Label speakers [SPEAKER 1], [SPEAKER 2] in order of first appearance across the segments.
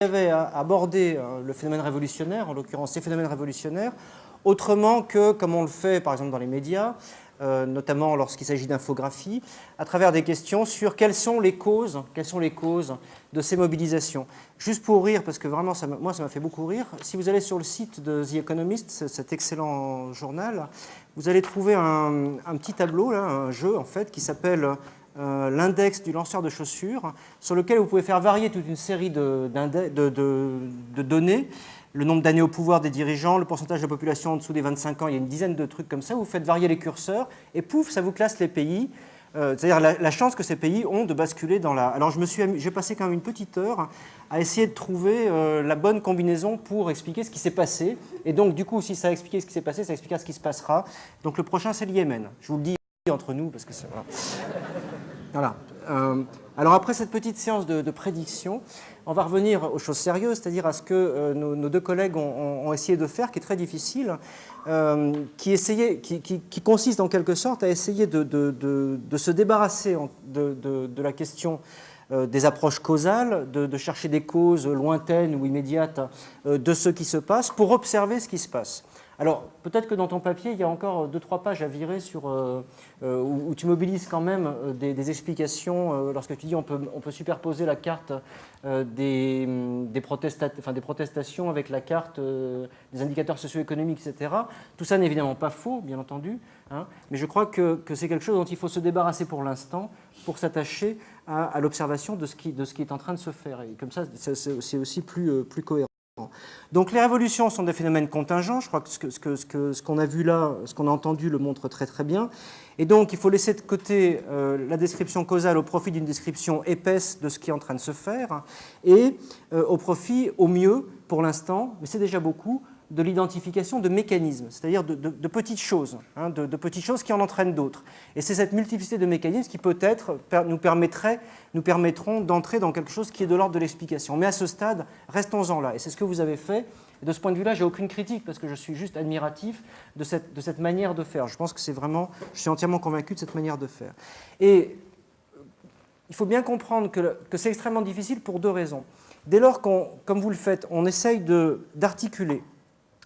[SPEAKER 1] avait abordé le phénomène révolutionnaire, en l'occurrence ces phénomènes révolutionnaires, autrement que comme on le fait par exemple dans les médias, notamment lorsqu'il s'agit d'infographie, à travers des questions sur quelles sont les causes de ces mobilisations. Juste pour rire, parce que vraiment moi ça m'a fait beaucoup rire, si vous allez sur le site de The Economist, cet excellent journal, vous allez trouver un petit tableau, là, un jeu en fait, qui s'appelle l'index du lanceur de chaussures, sur lequel vous pouvez faire varier toute une série de données, le nombre d'années au pouvoir des dirigeants, le pourcentage de la population en dessous des 25 ans, il y a une dizaine de trucs comme ça, vous faites varier les curseurs, et pouf, ça vous classe les pays, c'est-à-dire la chance que ces pays ont de basculer dans la... Alors j'ai passé quand même une petite heure à essayer de trouver la bonne combinaison pour expliquer ce qui s'est passé, et donc du coup, si ça a expliqué ce qui s'est passé, ça expliquera ce qui se passera. Donc le prochain, c'est le Yémen. Je vous le dis entre nous, parce que c'est... Voilà. Alors après cette petite séance de prédiction, on va revenir aux choses sérieuses, c'est-à-dire à ce que nos deux collègues ont essayé de faire, qui est très difficile, qui consiste en quelque sorte à essayer de se débarrasser de la question des approches causales, de chercher des causes lointaines ou immédiates de ce qui se passe, pour observer ce qui se passe. Alors, peut-être que dans ton papier, il y a encore 2-3 pages à virer sur, où tu mobilises quand même des explications lorsque tu dis on peut superposer la carte des protestations avec la carte des indicateurs socio-économiques, etc. Tout ça n'est évidemment pas faux, bien entendu, hein, mais je crois que c'est quelque chose dont il faut se débarrasser pour l'instant pour s'attacher à l'observation de ce qui est en train de se faire. Et comme ça, c'est aussi plus cohérent. Donc les révolutions sont des phénomènes contingents, je crois que ce qu'on a vu là, ce qu'on a entendu le montre très très bien, et donc il faut laisser de côté la description causale au profit d'une description épaisse de ce qui est en train de se faire, et au profit, au mieux, pour l'instant, mais c'est déjà beaucoup, de l'identification de mécanismes, c'est-à-dire de petites choses, hein, de petites choses qui en entraînent d'autres. Et c'est cette multiplicité de mécanismes qui peut-être nous permettront d'entrer dans quelque chose qui est de l'ordre de l'explication. Mais à ce stade, restons-en là. Et c'est ce que vous avez fait. Et de ce point de vue-là, je n'ai aucune critique parce que je suis juste admiratif de cette manière de faire. Je pense que je suis entièrement convaincu de cette manière de faire. Et il faut bien comprendre que c'est extrêmement difficile pour deux raisons. Dès lors comme vous le faites, on essaye d'articuler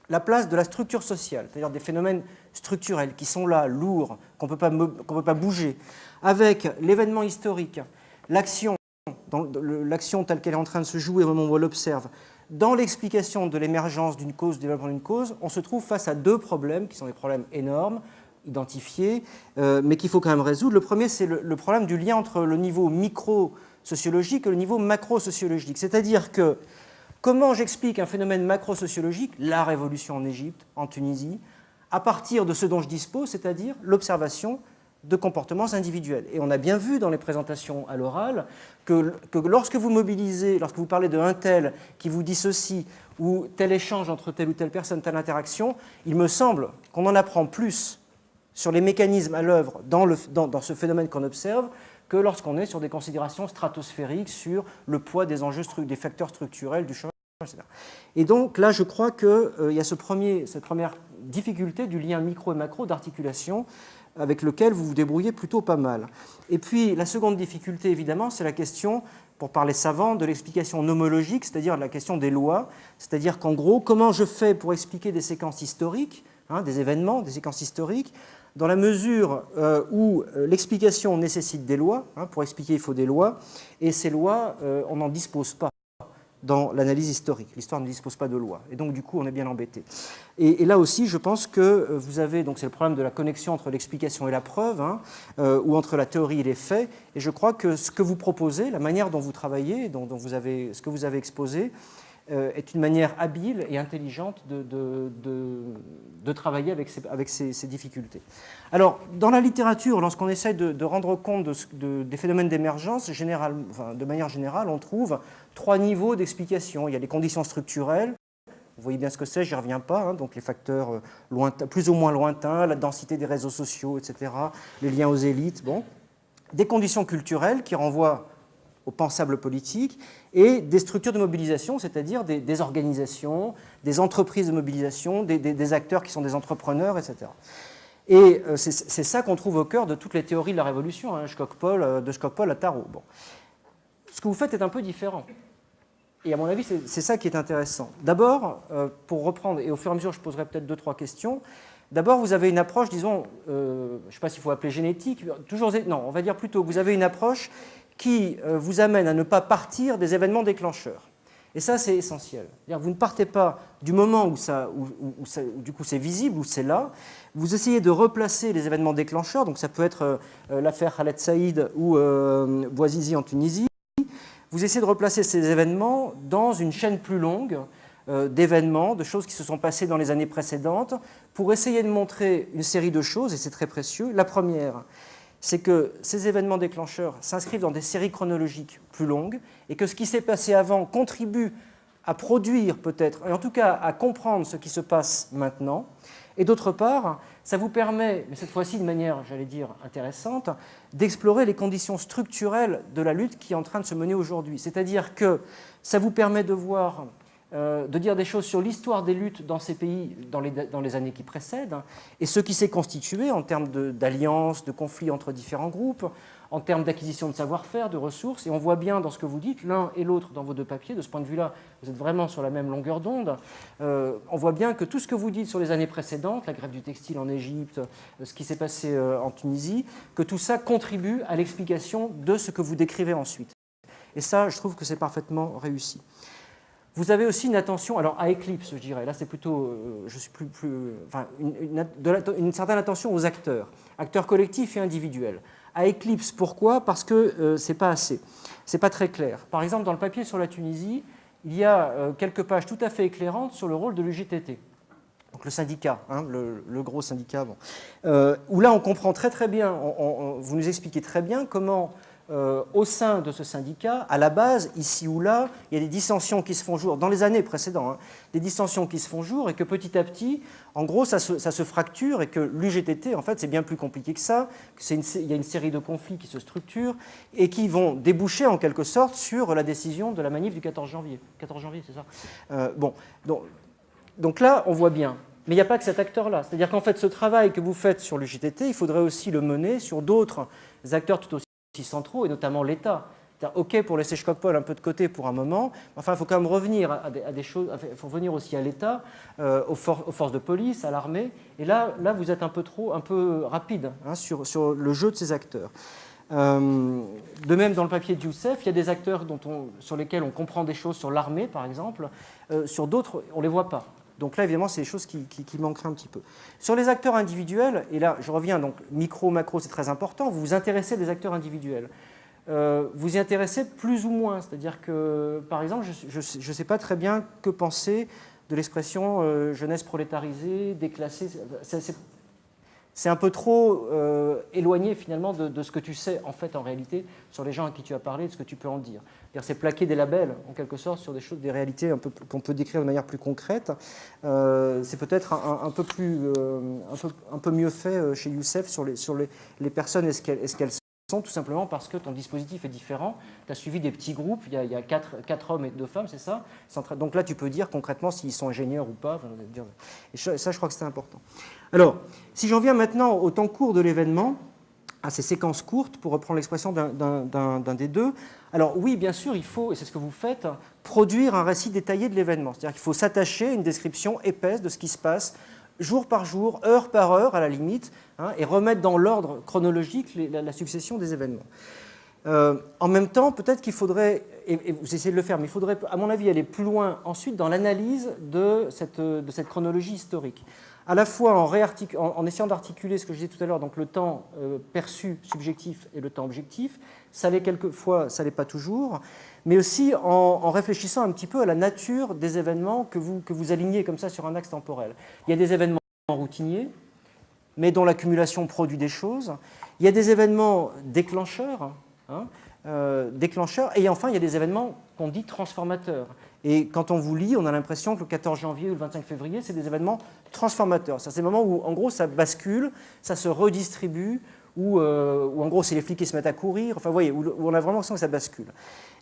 [SPEAKER 1] la place de la structure sociale, c'est-à-dire des phénomènes structurels qui sont là, lourds, qu'on ne peut pas bouger, avec l'événement historique, l'action telle qu'elle est en train de se jouer au moment où on l'observe, dans l'explication de l'émergence d'une cause, du développement d'une cause, on se trouve face à deux problèmes qui sont des problèmes énormes, identifiés, mais qu'il faut quand même résoudre. Le premier, c'est le problème du lien entre le niveau micro-sociologique et le niveau macro-sociologique, c'est-à-dire que comment j'explique un phénomène macro-sociologique, la révolution en Égypte, en Tunisie, à partir de ce dont je dispose, c'est-à-dire l'observation de comportements individuels. Et on a bien vu dans les présentations à l'oral que lorsque vous mobilisez, lorsque vous parlez d'un tel qui vous dit ceci, ou tel échange entre telle ou telle personne, telle interaction, il me semble qu'on en apprend plus sur les mécanismes à l'œuvre dans ce phénomène qu'on observe que lorsqu'on est sur des considérations stratosphériques sur le poids des enjeux, des facteurs structurels, du chômage, etc. Et donc là, je crois qu'il y a cette première difficulté du lien micro et macro d'articulation avec lequel vous vous débrouillez plutôt pas mal. Et puis la seconde difficulté, évidemment, c'est la question, pour parler savant, de l'explication nomologique, c'est-à-dire la question des lois, c'est-à-dire qu'en gros, comment je fais pour expliquer des séquences historiques, hein, des événements, des séquences historiques, dans la mesure où l'explication nécessite des lois, hein, pour expliquer il faut des lois, et ces lois, on n'en dispose pas dans l'analyse historique. L'histoire ne dispose pas de lois, et donc du coup on est bien embêté. Et là aussi, je pense que vous avez, donc c'est le problème de la connexion entre l'explication et la preuve, hein, ou entre la théorie et les faits, et je crois que ce que vous proposez, la manière dont vous travaillez, ce que vous avez exposé, est une manière habile et intelligente de travailler avec ces difficultés. Alors, dans la littérature, lorsqu'on essaie de rendre compte des phénomènes d'émergence, de manière générale, on trouve 3 niveaux d'explication. Il y a les conditions structurelles, vous voyez bien ce que c'est, j'y reviens pas, hein, donc les facteurs plus ou moins lointains, la densité des réseaux sociaux, etc., les liens aux élites, bon. Des conditions culturelles qui renvoient au pensable politique, et des structures de mobilisation, c'est-à-dire des organisations, des entreprises de mobilisation, des acteurs qui sont des entrepreneurs, etc. Et c'est ça qu'on trouve au cœur de toutes les théories de la Révolution, hein, de Skocpol à Tarot. Bon. Ce que vous faites est un peu différent. Et à mon avis, c'est ça qui est intéressant. D'abord, pour reprendre, et au fur et à mesure, je poserai peut-être 2-3 questions. D'abord, vous avez une approche, disons, je ne sais pas s'il faut appeler génétique, non, on va dire plutôt que vous avez une approche qui vous amène à ne pas partir des événements déclencheurs. Et ça, c'est essentiel. Vous ne partez pas du moment où du coup c'est visible, où c'est là. Vous essayez de replacer les événements déclencheurs, donc ça peut être l'affaire Khaled Saïd ou Bouazizi en Tunisie. Vous essayez de replacer ces événements dans une chaîne plus longue d'événements, de choses qui se sont passées dans les années précédentes, pour essayer de montrer une série de choses, et c'est très précieux. La première, c'est que ces événements déclencheurs s'inscrivent dans des séries chronologiques plus longues, et que ce qui s'est passé avant contribue à produire peut-être, et en tout cas à comprendre ce qui se passe maintenant. Et d'autre part, ça vous permet, mais cette fois-ci de manière, j'allais dire, intéressante, d'explorer les conditions structurelles de la lutte qui est en train de se mener aujourd'hui. C'est-à-dire que ça vous permet de voir, de dire des choses sur l'histoire des luttes dans ces pays dans les années qui précèdent, et ce qui s'est constitué en termes d'alliances, de conflits entre différents groupes, en termes d'acquisition de savoir-faire, de ressources, et on voit bien dans ce que vous dites, l'un et l'autre dans vos deux papiers, de ce point de vue-là, vous êtes vraiment sur la même longueur d'onde. On voit bien que tout ce que vous dites sur les années précédentes, la grève du textile en Égypte, ce qui s'est passé en Tunisie, que tout ça contribue à l'explication de ce que vous décrivez ensuite. Et ça, je trouve que c'est parfaitement réussi. Vous avez aussi une attention, alors à éclipse, je dirais, là c'est plutôt, je suis enfin, une certaine attention aux acteurs collectifs et individuels. À éclipse, pourquoi? Parce que c'est pas assez, c'est pas très clair. Par exemple, dans le papier sur la Tunisie, il y a quelques pages tout à fait éclairantes sur le rôle de l'UJTT, donc le syndicat, hein, le gros syndicat, bon. Où là on comprend très bien, vous nous expliquez très bien comment au sein de ce syndicat, à la base, ici ou là, il y a des dissensions qui se font jour, dans les années précédentes, hein, des dissensions qui se font jour et que petit à petit, en gros, ça se fracture et que l'UGTT, en fait, c'est bien plus compliqué que ça, il y a une série de conflits qui se structurent et qui vont déboucher en quelque sorte sur la décision de la manif du 14 janvier. 14 janvier, c'est ça bon, donc là, on voit bien. Mais il n'y a pas que cet acteur-là. C'est-à-dire qu'en fait, ce travail que vous faites sur l'UJTT, il faudrait aussi le mener sur d'autres acteurs tout aussi centraux, et notamment l'État. OK pour laisser Shkopol un peu de côté pour un moment, enfin il faut quand même revenir à des choses, il faut revenir aussi à l'État, aux forces de police, à l'armée, et là vous êtes un peu rapide hein, sur le jeu de ces acteurs. De même dans le papier de Youssef, il y a des acteurs sur lesquels on comprend des choses sur l'armée par exemple, sur d'autres on ne les voit pas. Donc là, évidemment, c'est des choses qui manqueraient un petit peu. Sur les acteurs individuels, et là, je reviens, donc micro, macro, c'est très important, vous vous intéressez des acteurs individuels. Vous y intéressez plus ou moins, c'est-à-dire que, par exemple, je ne sais pas très bien que penser de l'expression jeunesse prolétarisée, déclassée. C'est un peu trop éloigné finalement de ce que tu sais en fait en réalité sur les gens à qui tu as parlé, de ce que tu peux en dire. C'est plaquer des labels en quelque sorte sur des choses, des réalités qu'on peut décrire de manière plus concrète. C'est peut-être un peu mieux fait chez Youssef sur les personnes et ce qu'elles sont, tout simplement parce que ton dispositif est différent. Tu as suivi des petits groupes, il y a 4 hommes et 2 femmes, c'est ça? Donc là, tu peux dire concrètement s'ils sont ingénieurs ou pas. Et ça, je crois que c'est important. Alors, si j'en viens maintenant au temps court de l'événement, à ces séquences courtes, pour reprendre l'expression d'un des deux, alors oui, bien sûr, il faut, et c'est ce que vous faites, produire un récit détaillé de l'événement. C'est-à-dire qu'il faut s'attacher à une description épaisse de ce qui se passe jour par jour, heure par heure, à la limite, hein, et remettre dans l'ordre chronologique la succession des événements. En même temps, peut-être qu'il faudrait, et vous essayez de le faire, mais il faudrait, à mon avis, aller plus loin ensuite dans l'analyse de cette chronologie historique. À la fois en essayant d'articuler ce que je disais tout à l'heure, donc le temps perçu, subjectif, et le temps objectif, ça l'est quelquefois, ça l'est pas toujours, mais aussi en réfléchissant un petit peu à la nature des événements que vous alignez comme ça sur un axe temporel. Il y a des événements routiniers, mais dont l'accumulation produit des choses. Il y a des événements déclencheurs, et enfin il y a des événements qu'on dit transformateurs. Et quand on vous lit, on a l'impression que le 14 janvier ou le 25 février, c'est des événements transformateurs. C'est des moments où, en gros, ça bascule, ça se redistribue, où en gros, c'est les flics qui se mettent à courir, enfin, vous voyez, où on a vraiment l'impression que ça bascule.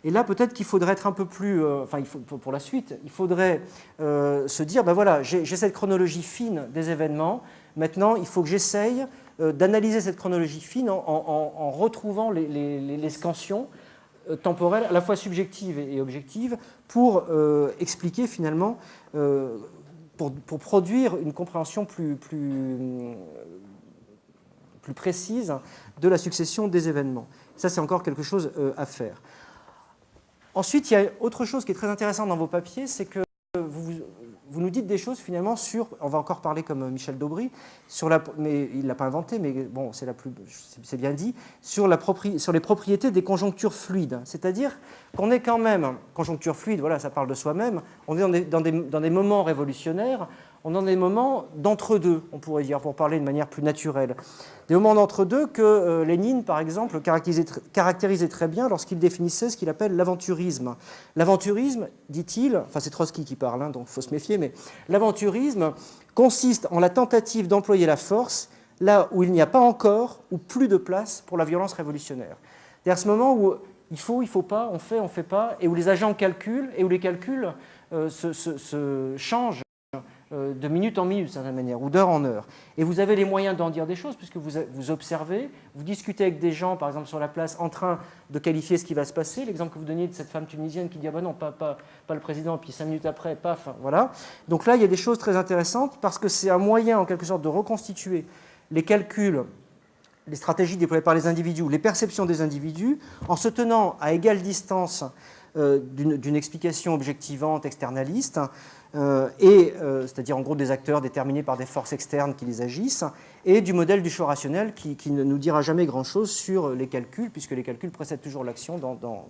[SPEAKER 1] Et là, peut-être qu'il faudrait être un peu plus, pour la suite, il faudrait se dire, ben voilà, j'ai cette chronologie fine des événements, maintenant, il faut que j'essaye d'analyser cette chronologie fine en retrouvant les scansions, temporelle, à la fois subjective et objective, pour expliquer finalement, pour produire une compréhension plus précise de la succession des événements. Ça, c'est encore quelque chose à faire. Ensuite, il y a autre chose qui est très intéressante dans vos papiers, c'est que vous nous dites des choses finalement sur, on va encore parler comme Michel Daubry, mais il ne l'a pas inventé, mais bon, c'est bien dit, sur les propriétés des conjonctures fluides. C'est-à-dire qu'on est quand même, conjoncture fluide, voilà, ça parle de soi-même, on est dans des moments révolutionnaires, on est dans des moments d'entre-deux, on pourrait dire, pour parler de manière plus naturelle. Des moments d'entre-deux que Lénine, par exemple, caractérisait très bien lorsqu'il définissait ce qu'il appelle l'aventurisme. L'aventurisme, dit-il, enfin c'est Trotsky qui parle, hein, donc il faut se méfier, mais l'aventurisme consiste en la tentative d'employer la force là où il n'y a pas encore ou plus de place pour la violence révolutionnaire. C'est-à-dire ce moment où il faut pas, on fait pas, et où les agents calculent, et où les calculs se changent de minute en minute, d'une certaine manière, ou d'heure en heure. Et vous avez les moyens d'en dire des choses, puisque vous observez, vous discutez avec des gens, par exemple sur la place, en train de qualifier ce qui va se passer. L'exemple que vous donniez de cette femme tunisienne qui dit « Ah ben non, pas le président », puis 5 minutes après, paf, voilà. Donc là, il y a des choses très intéressantes, parce que c'est un moyen, en quelque sorte, de reconstituer les calculs, les stratégies déployées par les individus, les perceptions des individus, en se tenant à égale distance d'une explication objectivante, externaliste, c'est-à-dire en gros des acteurs déterminés par des forces externes qui les agissent, et du modèle du choix rationnel qui ne nous dira jamais grand-chose sur les calculs, puisque les calculs précèdent toujours l'action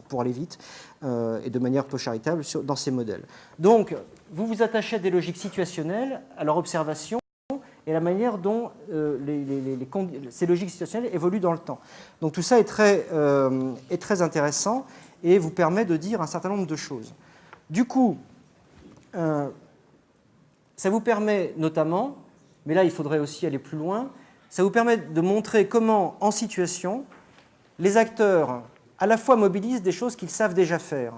[SPEAKER 1] pour aller vite, et de manière peu charitable dans ces modèles. Donc, vous vous attachez à des logiques situationnelles, à leur observation, et la manière dont ces logiques situationnelles évoluent dans le temps. Donc tout ça est très intéressant et vous permet de dire un certain nombre de choses. Du coup, ça vous permet notamment, mais là il faudrait aussi aller plus loin, ça vous permet de montrer comment, en situation, les acteurs à la fois mobilisent des choses qu'ils savent déjà faire.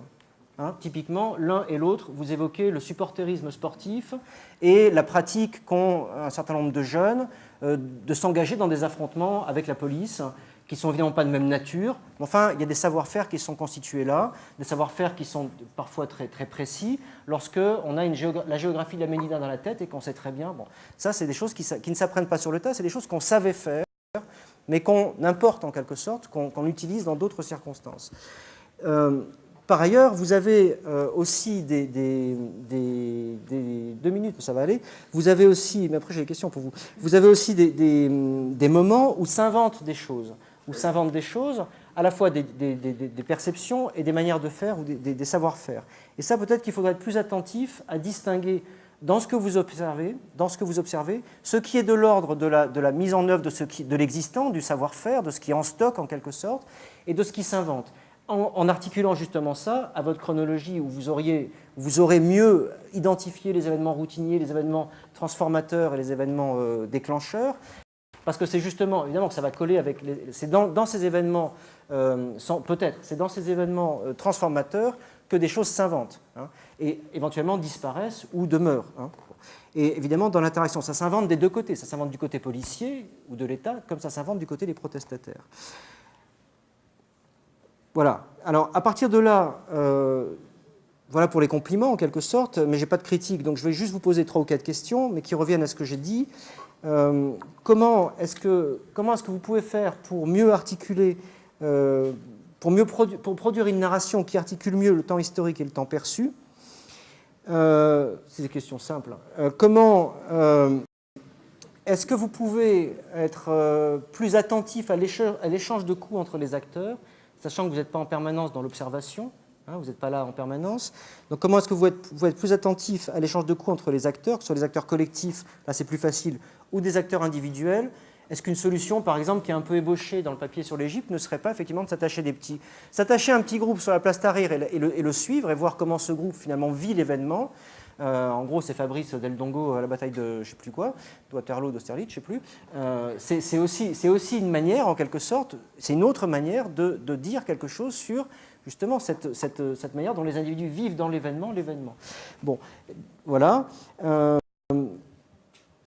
[SPEAKER 1] Hein, typiquement, l'un et l'autre, vous évoquez le supporterisme sportif et la pratique qu'ont un certain nombre de jeunes de s'engager dans des affrontements avec la police, qui ne sont évidemment pas de même nature. Enfin, il y a des savoir-faire qui sont constitués là, des savoir-faire qui sont parfois très, très précis, lorsqu'on a la géographie de la Médina dans la tête et qu'on sait très bien. Bon, ça, c'est des choses qui ne s'apprennent pas sur le tas, c'est des choses qu'on savait faire, mais qu'on importe en quelque sorte, qu'on utilise dans d'autres circonstances. Par ailleurs, vous avez aussi 2 minutes, ça va aller. Vous avez aussi, mais après j'ai des questions pour vous. Vous avez aussi des moments où s'inventent des choses, à la fois des perceptions et des manières de faire ou des savoir-faire. Et ça, peut-être qu'il faudrait être plus attentif à distinguer dans ce que vous observez, ce qui est de l'ordre de la mise en œuvre de l'existant, du savoir-faire, de ce qui est en stock en quelque sorte, et de ce qui s'invente. En articulant justement ça à votre chronologie où vous aurez mieux identifié les événements routiniers, les événements transformateurs et les événements déclencheurs, parce que c'est justement, évidemment que ça va coller avec, c'est dans ces événements, c'est dans ces événements transformateurs que des choses s'inventent, hein, et éventuellement disparaissent ou demeurent. Hein. Et évidemment, dans l'interaction, ça s'invente des deux côtés, ça s'invente du côté policier ou de l'État, comme ça s'invente du côté des protestataires. Voilà. Alors, à partir de là, voilà pour les compliments, en quelque sorte, mais je n'ai pas de critique, donc je vais juste vous poser 3 ou 4 questions, mais qui reviennent à ce que j'ai dit. Comment est-ce que vous pouvez faire pour mieux articuler, pour produire une narration qui articule mieux le temps historique et le temps perçu? C'est des questions simples. Comment est-ce que vous pouvez être plus attentif à l'échange de coups entre les acteurs, sachant que vous n'êtes pas en permanence dans l'observation, hein, vous n'êtes pas là en permanence. Donc comment est-ce que vous êtes plus attentif à l'échange de coups entre les acteurs, que ce soit des acteurs collectifs, là c'est plus facile, ou des acteurs individuels? Est-ce qu'une solution, par exemple, qui est un peu ébauchée dans le papier sur l'Égypte, ne serait pas effectivement de s'attacher à un petit groupe sur la place Tahrir et le suivre et voir comment ce groupe finalement vit l'événement? En gros, c'est Fabrice Del Dongo à la bataille de je ne sais plus quoi, de Waterloo, d'Austerlitz, je ne sais plus. C'est aussi une manière, en quelque sorte, c'est une autre manière de dire quelque chose sur justement cette manière dont les individus vivent dans l'événement. Bon, voilà.